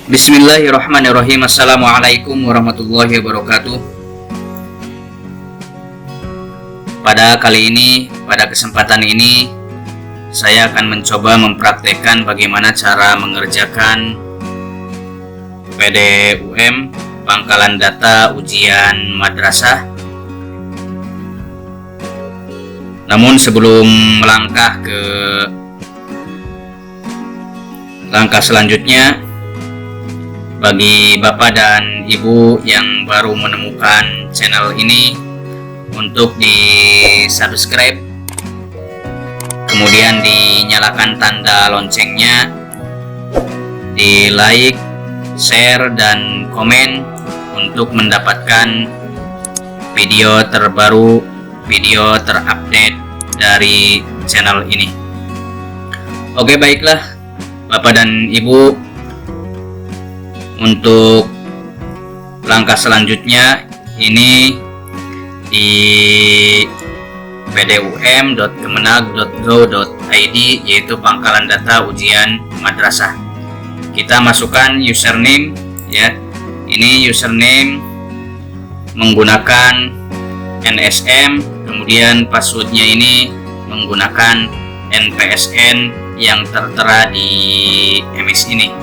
Bismillahirrahmanirrahim. Assalamualaikum warahmatullahi wabarakatuh. Pada kesempatan ini, saya akan mencoba mempraktekkan bagaimana cara mengerjakan PDUM pangkalan data ujian madrasah. Namun sebelum melangkah ke langkah selanjutnya, bagi Bapak dan Ibu yang baru menemukan channel ini, untuk di-subscribe, kemudian dinyalakan tanda loncengnya, di-like, share, dan komen untuk mendapatkan video terbaru, video terupdate dari channel ini. Oke, baiklah Bapak dan Ibu, untuk langkah selanjutnya ini di pdum.kemenag.go.id, yaitu pangkalan data ujian madrasah. Kita masukkan username ya. Ini username menggunakan NSM, kemudian passwordnya ini menggunakan NPSN yang tertera di MS ini.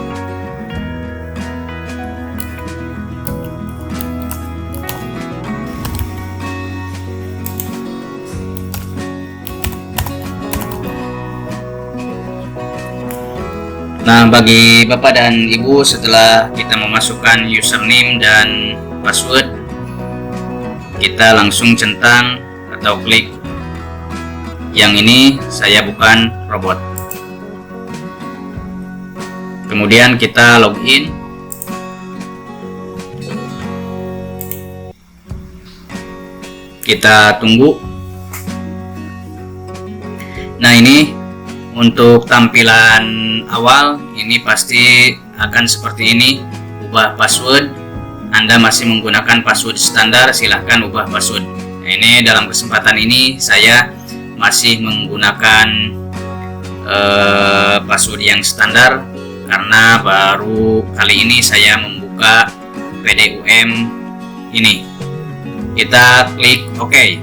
Nah, bagi Bapak dan Ibu, setelah kita memasukkan username dan password, kita langsung centang atau klik yang ini, saya bukan robot. Kemudian kita login. Kita tunggu. Nah, ini untuk tampilan awal ini pasti akan seperti ini. Ubah password. Anda masih menggunakan password standar, silahkan ubah password. Nah, ini dalam kesempatan ini saya masih menggunakan password yang standar karena baru kali ini saya membuka PDUM ini. Kita klik OK.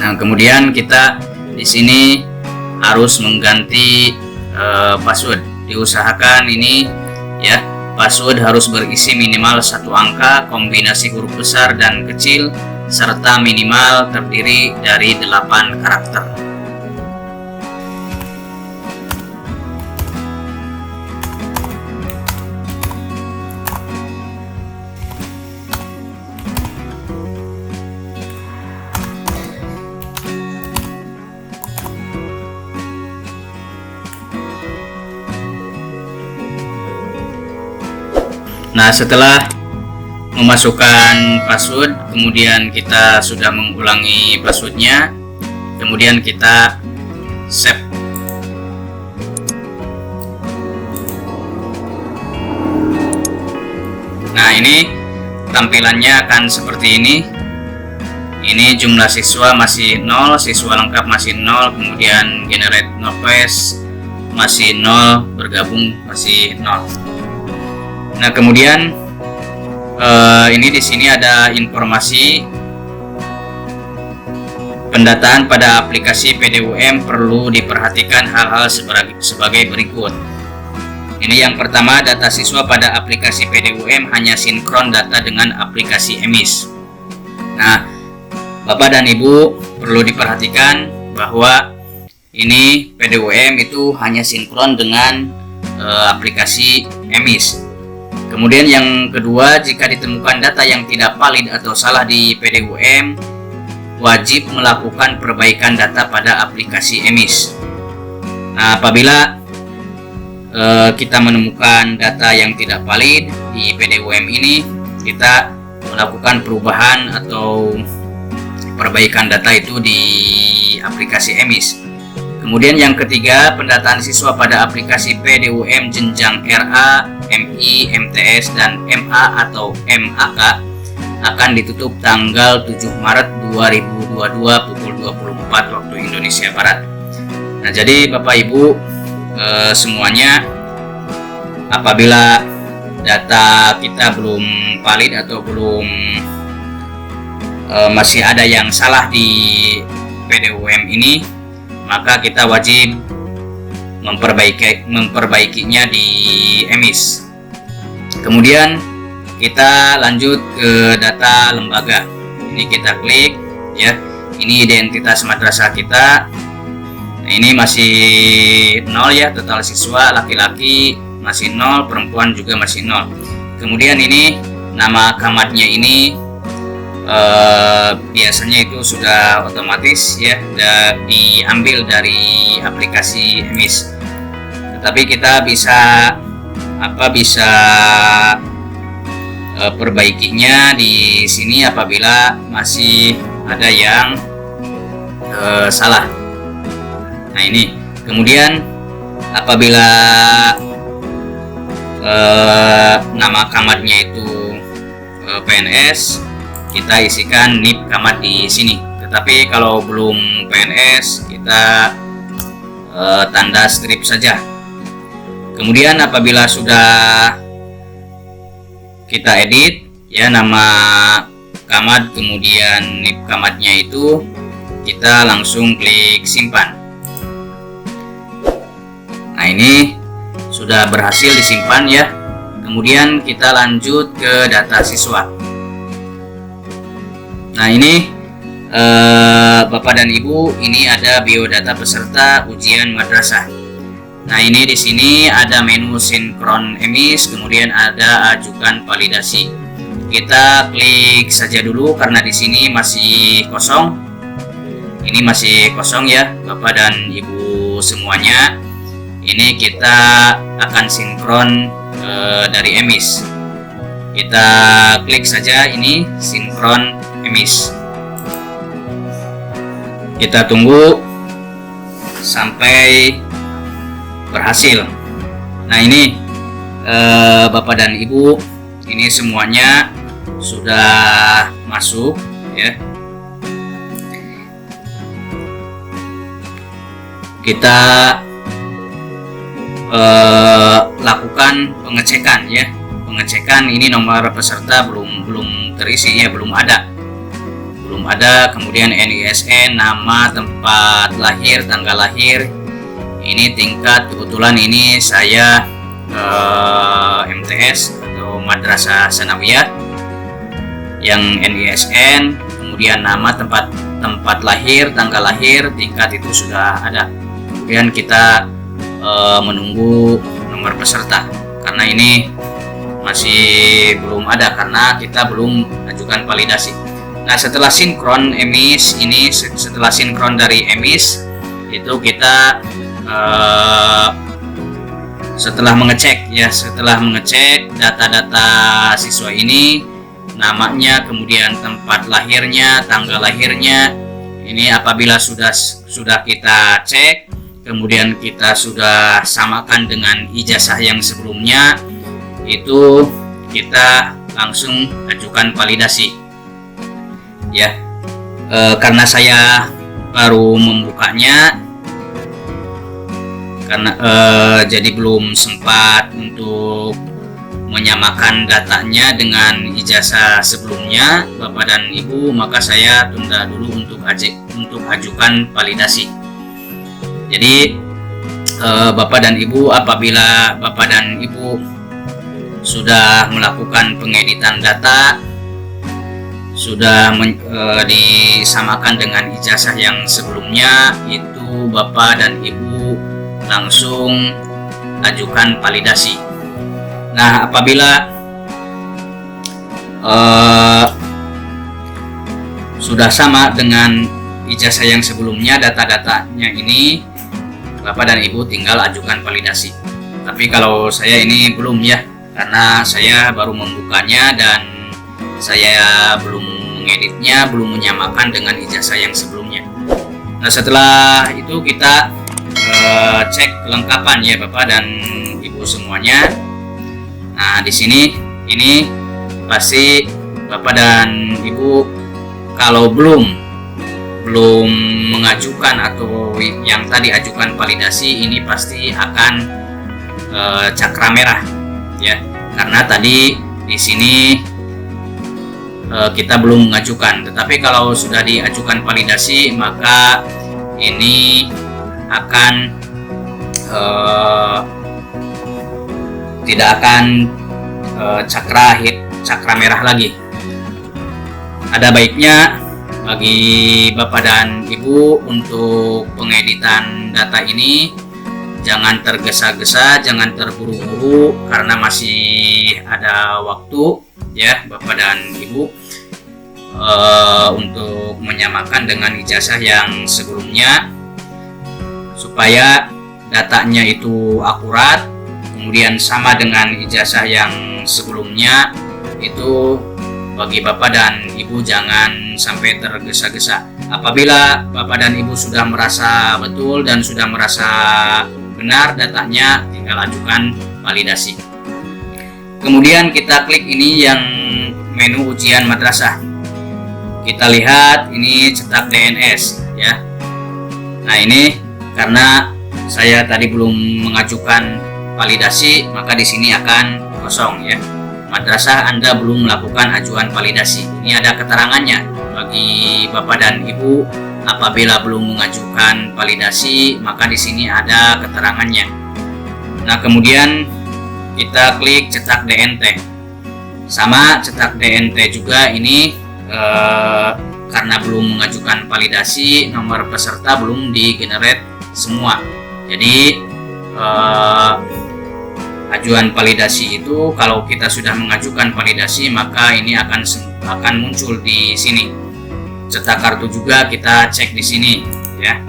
Nah, kemudian kita di sini harus mengganti password. Diusahakan ini ya, password harus berisi minimal 1 angka, kombinasi huruf besar dan kecil, serta minimal terdiri dari 8 karakter. Nah, setelah memasukkan password, kemudian kita sudah mengulangi passwordnya, kemudian kita save. Nah, ini tampilannya akan seperti ini. Ini jumlah siswa masih 0, siswa lengkap masih 0, kemudian generate noise masih 0, bergabung masih 0. Nah, kemudian ini di sini ada informasi pendataan pada aplikasi PDUM perlu diperhatikan hal-hal sebagai berikut. Ini yang pertama, data siswa pada aplikasi PDUM hanya sinkron data dengan aplikasi EMIS. Nah, Bapak dan Ibu perlu diperhatikan bahwa ini PDUM itu hanya sinkron dengan aplikasi EMIS. Kemudian yang kedua, jika ditemukan data yang tidak valid atau salah di PDUM, wajib melakukan perbaikan data pada aplikasi EMIS. Nah, apabila kita menemukan data yang tidak valid di PDUM ini, kita melakukan perubahan atau perbaikan data itu di aplikasi EMIS. Kemudian yang ketiga, pendataan siswa pada aplikasi PDUM jenjang RA, MI, MTS, dan MA atau MAK akan ditutup tanggal 7 Maret 2022 pukul 24 waktu Indonesia Barat. Nah, jadi Bapak Ibu semuanya apabila data kita belum valid atau belum masih ada yang salah di PDUM ini, maka kita wajib memperbaikinya di EMIS. Kemudian kita lanjut ke data lembaga. Ini kita klik ya. Ini identitas madrasah kita. Nah, ini masih 0 ya, total siswa laki-laki masih 0, perempuan juga masih 0. Kemudian ini nama kamadnya ini biasanya itu sudah otomatis ya, diambil dari aplikasi EMIS. Tetapi kita bisa perbaikinya di sini apabila masih ada yang salah. Nah ini kemudian apabila nama kamadnya itu PNS, kita isikan NIP kamad di sini. Tetapi kalau belum PNS, kita tanda strip saja. Kemudian apabila sudah kita edit ya nama kamad, kemudian NIP kamadnya itu, kita langsung klik simpan. Nah ini sudah berhasil disimpan ya. Kemudian kita lanjut ke data siswa. Nah ini Bapak dan Ibu, ini ada biodata peserta ujian madrasah. Nah ini di sini ada menu sinkron EMIS, kemudian ada ajukan validasi. Kita klik saja dulu karena di sini masih kosong. Ini masih kosong ya Bapak dan Ibu semuanya. Ini kita akan sinkron dari EMIS. Kita klik saja ini sinkron EMIS. Kita tunggu sampai berhasil. Nah ini Bapak dan Ibu, ini semuanya sudah masuk ya. Kita lakukan pengecekan ya. Pengecekan ini nomor peserta belum terisi ya, belum ada. Kemudian NISN, nama, tempat lahir, tanggal lahir. Ini tingkat, kebetulan ini saya MTS atau Madrasah Sanawiyah yang NISN, kemudian nama, tempat lahir, tanggal lahir, tingkat itu sudah ada. Kemudian kita menunggu nomor peserta karena ini masih belum ada karena kita belum ajukan validasi. Nah setelah sinkron EMIS ini, setelah sinkron dari EMIS itu kita setelah mengecek data-data siswa ini, namanya, kemudian tempat lahirnya, tanggal lahirnya, ini apabila sudah kita cek, kemudian kita sudah samakan dengan ijazah yang sebelumnya, itu kita langsung ajukan validasi ya. Karena saya baru membukanya, karena jadi belum sempat untuk menyamakan datanya dengan ijazah sebelumnya Bapak dan Ibu, maka saya tunda dulu untuk ajukan validasi. Jadi Bapak dan Ibu, apabila Bapak dan Ibu sudah melakukan pengeditan data, sudah disamakan dengan ijazah yang sebelumnya, itu Bapak dan Ibu langsung ajukan validasi. Nah apabila sudah sama dengan ijazah yang sebelumnya, data-datanya ini, Bapak dan Ibu tinggal ajukan validasi. Tapi kalau saya ini belum ya, karena saya baru membukanya dan saya belum mengeditnya, belum menyamakan dengan ijazah yang sebelumnya. Nah setelah itu kita cek kelengkapan ya Bapak dan Ibu semuanya. Nah di sini ini pasti Bapak dan Ibu kalau belum mengajukan atau yang tadi ajukan validasi, ini pasti akan cakra merah ya, karena tadi di sini kita belum mengajukan. Tetapi kalau sudah diajukan validasi, maka ini akan tidak akan cakra merah lagi. Ada baiknya bagi Bapak dan Ibu untuk pengeditan data ini jangan tergesa-gesa, jangan terburu-buru, karena masih ada waktu ya Bapak dan Ibu untuk menyamakan dengan ijazah yang sebelumnya, supaya datanya itu akurat, kemudian sama dengan ijazah yang sebelumnya. Itu bagi Bapak dan Ibu jangan sampai tergesa-gesa. Apabila Bapak dan Ibu sudah merasa betul dan sudah merasa benar datanya, tinggal ajukan validasi. Kemudian kita klik ini yang menu ujian madrasah. Kita lihat ini cetak DNS ya. Nah, ini karena saya tadi belum mengajukan validasi, maka di sini akan kosong ya. Madrasah Anda belum melakukan ajuan validasi. Ini ada keterangannya bagi Bapak dan Ibu. Apabila belum mengajukan validasi, maka di sini ada keterangannya. Nah, kemudian kita klik cetak DNT. Sama cetak DNT juga ini karena belum mengajukan validasi, nomor peserta belum di-generate semua. Jadi ajuan validasi itu kalau kita sudah mengajukan validasi, maka ini akan muncul di sini. Cetak kartu juga kita cek di sini ya.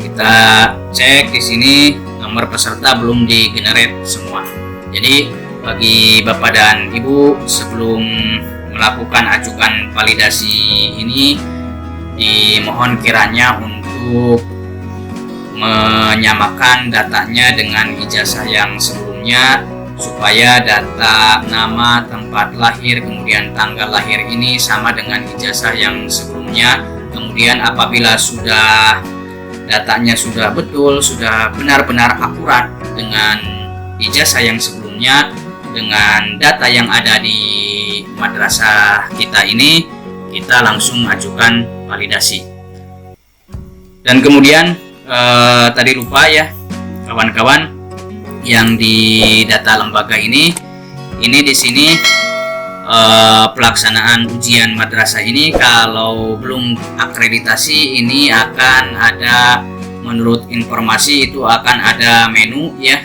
Kita cek di sini nomor peserta belum di-generate semua. Jadi bagi Bapak dan Ibu sebelum melakukan ajukan validasi ini, dimohon kiranya untuk menyamakan datanya dengan ijazah yang sebelumnya, supaya data nama, tempat lahir, kemudian tanggal lahir ini sama dengan ijazah yang sebelumnya. Kemudian apabila sudah datanya sudah betul, sudah benar-benar akurat dengan ijazah yang sebelumnya, dengan data yang ada di madrasah kita ini, kita langsung ajukan validasi. Dan kemudian tadi lupa ya kawan-kawan, yang di data lembaga ini di sini pelaksanaan ujian madrasah ini kalau belum akreditasi ini akan ada, menurut informasi itu akan ada menu ya,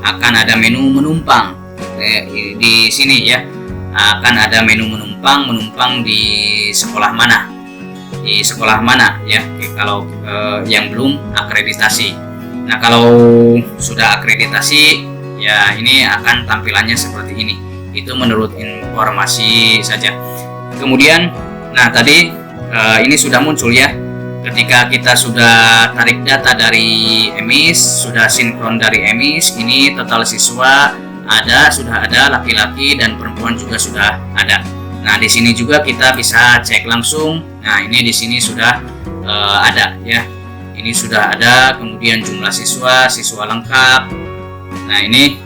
akan ada menu menumpang di sini ya, akan ada menu menumpang di sekolah mana, ya kalau yang belum akreditasi. Nah, kalau sudah akreditasi ya ini akan tampilannya seperti ini. Itu menurut informasi saja. Kemudian nah tadi ini sudah muncul ya, ketika kita sudah tarik data dari EMIS, sudah sinkron dari EMIS, ini total siswa sudah ada laki-laki dan perempuan juga sudah ada. Nah, di sini juga kita bisa cek langsung. Nah, ini di sini sudah ada ya. Ini sudah ada, kemudian jumlah siswa lengkap. Nah, ini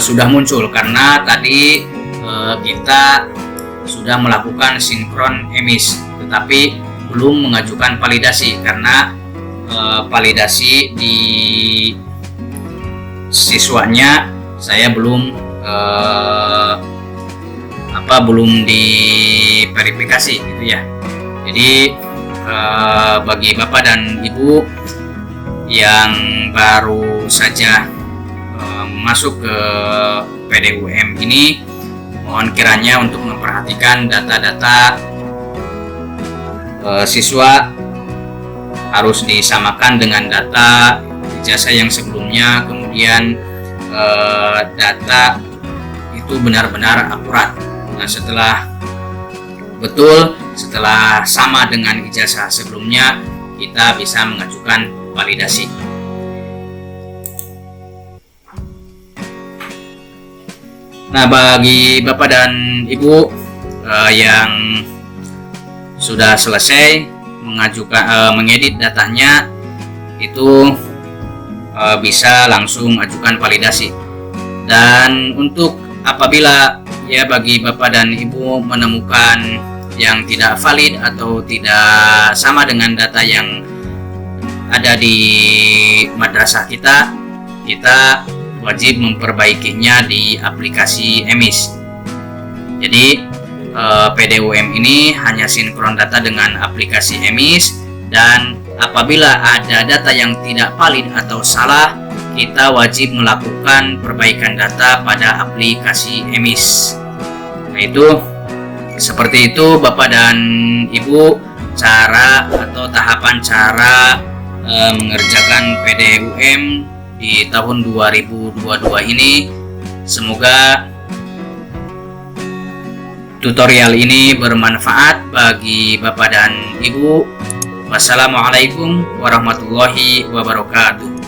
sudah muncul karena tadi kita sudah melakukan sinkron EMIS, tetapi belum mengajukan validasi karena validasi di siswanya saya belum belum diverifikasi gitu ya. Jadi bagi Bapak dan Ibu yang baru saja masuk ke PDUM ini, mohon kiranya untuk memperhatikan data-data siswa harus disamakan dengan data ijazah yang sebelumnya, kemudian data itu benar-benar akurat. Nah, setelah betul, setelah sama dengan ijazah sebelumnya, kita bisa mengajukan validasi. Nah, bagi Bapak dan Ibu yang sudah selesai mengajukan mengedit datanya, itu bisa langsung ajukan validasi. Dan untuk apabila ya bagi Bapak dan Ibu menemukan yang tidak valid atau tidak sama dengan data yang ada di madrasah kita wajib memperbaikinya di aplikasi EMIS. Jadi PDUM ini hanya sinkron data dengan aplikasi EMIS, dan apabila ada data yang tidak valid atau salah, kita wajib melakukan perbaikan data pada aplikasi EMIS. Nah, itu seperti itu Bapak dan Ibu cara atau tahapan cara mengerjakan PDUM di tahun 2022 ini. Semoga tutorial ini bermanfaat bagi Bapak dan Ibu. Wassalamualaikum warahmatullahi wabarakatuh.